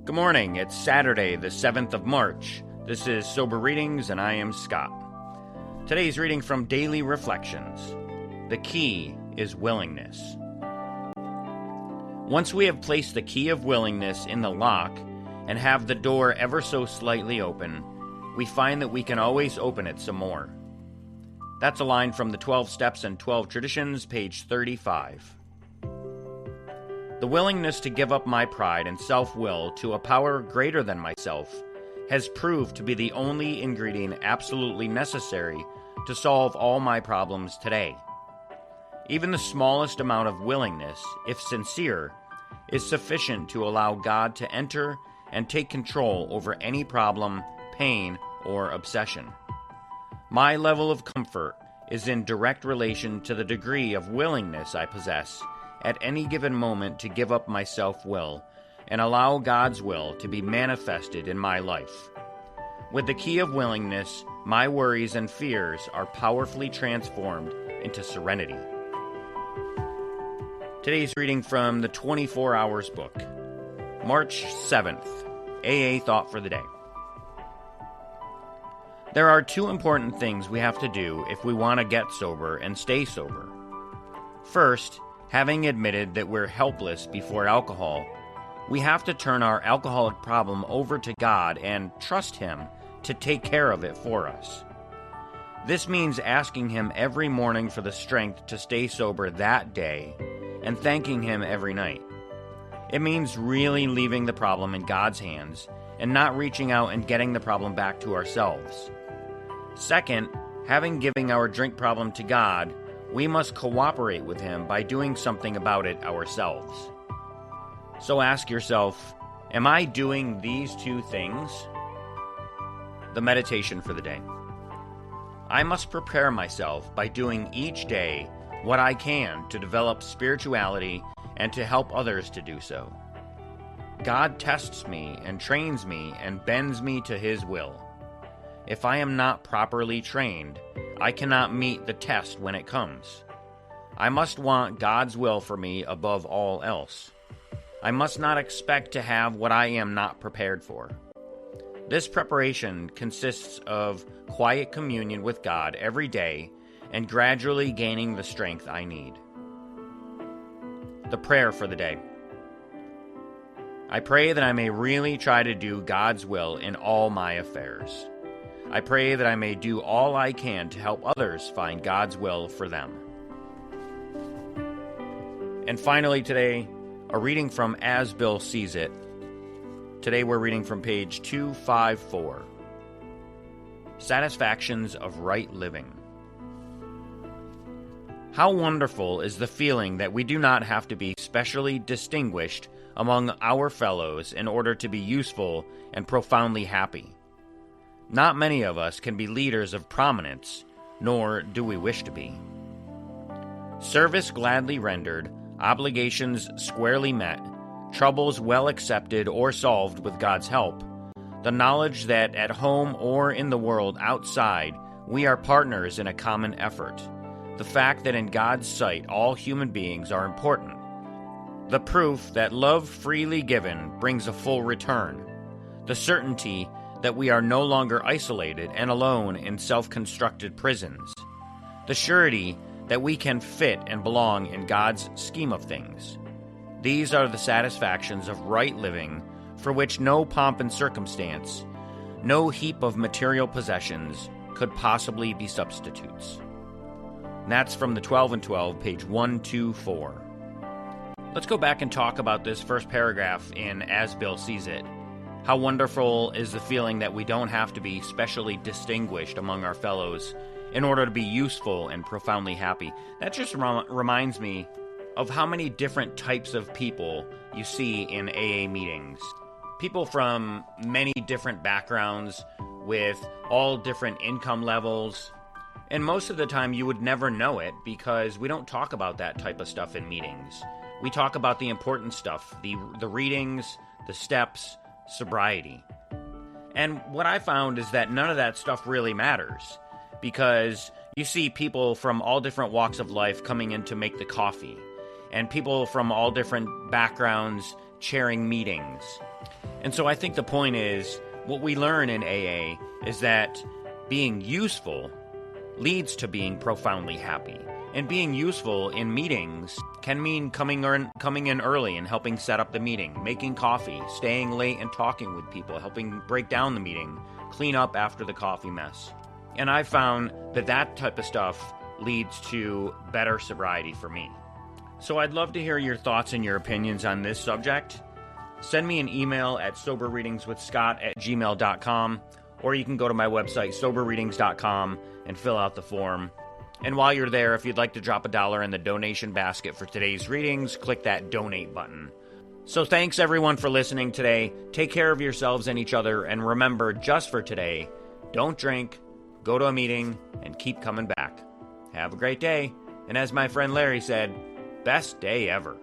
Good morning. It's Saturday, the 7th of March. This is Sober Readings, and I am Scott. Today's reading from Daily Reflections. The key is willingness. Once we have placed the key of willingness in the lock and have the door ever so slightly open, we find that we can always open it some more. That's a line from the 12 Steps and 12 Traditions, page 35. The willingness to give up my pride and self-will to a power greater than myself has proved to be the only ingredient absolutely necessary to solve all my problems today. Even the smallest amount of willingness, if sincere, is sufficient to allow God to enter and take control over any problem, pain, or obsession. My level of comfort is in direct relation to the degree of willingness I possess at any given moment to give up my self-will and allow God's will to be manifested in my life. With the key of willingness, my worries and fears are powerfully transformed into serenity. Today's reading from the 24 Hours book, March 7th, AA Thought for the Day. There are two important things we have to do if we want to get sober and stay sober. First, having admitted that we're helpless before alcohol, we have to turn our alcoholic problem over to God and trust Him to take care of it for us. This means asking Him every morning for the strength to stay sober that day and thanking Him every night. It means really leaving the problem in God's hands and not reaching out and getting the problem back to ourselves. Second, having given our drink problem to God, we must cooperate with Him by doing something about it ourselves. So ask yourself, am I doing these two things? The meditation for the day. I must prepare myself by doing each day what I can to develop spirituality and to help others to do so. God tests me and trains me and bends me to His will. If I am not properly trained, I cannot meet the test when it comes. I must want God's will for me above all else. I must not expect to have what I am not prepared for. This preparation consists of quiet communion with God every day and gradually gaining the strength I need. The prayer for the day. I pray that I may really try to do God's will in all my affairs. I pray that I may do all I can to help others find God's will for them. And finally today, a reading from As Bill Sees It. Today we're reading from page 254. Satisfactions of Right Living. How wonderful is the feeling that we do not have to be specially distinguished among our fellows in order to be useful and profoundly happy. Not many of us can be leaders of prominence, nor do we wish to be. Service gladly rendered, obligations squarely met, troubles well accepted or solved with God's help, the knowledge that at home or in the world outside we are partners in a common effort, the fact that in God's sight all human beings are important, the proof that love freely given brings a full return, the certainty that we are no longer isolated and alone in self-constructed prisons, the surety that we can fit and belong in God's scheme of things. These are the satisfactions of right living for which no pomp and circumstance, no heap of material possessions could possibly be substitutes. And that's from the 12 and 12, page 124. Let's go back and talk about this first paragraph in As Bill Sees It. How wonderful is the feeling that we don't have to be specially distinguished among our fellows in order to be useful and profoundly happy. That just reminds me of how many different types of people you see in AA meetings. People from many different backgrounds with all different income levels. And most of the time you would never know it because we don't talk about that type of stuff in meetings. We talk about the important stuff, the readings, the steps, sobriety. And what I found is that none of that stuff really matters because you see people from all different walks of life coming in to make the coffee and people from all different backgrounds chairing meetings. And so I think the point is, what we learn in AA is that being useful leads to being profoundly happy. And being useful in meetings can mean coming in early and helping set up the meeting, making coffee, staying late and talking with people, helping break down the meeting, clean up after the coffee mess. And I found that type of stuff leads to better sobriety for me. So I'd love to hear your thoughts and your opinions on this subject. Send me an email at soberreadingswithscott@gmail.com, or you can go to my website, soberreadings.com, and fill out the form. And while you're there, if you'd like to drop $1 in the donation basket for today's readings, click that donate button. So thanks everyone for listening today. Take care of yourselves and each other, and remember, just for today, don't drink, go to a meeting, and keep coming back. Have a great day, and as my friend Larry said, best day ever.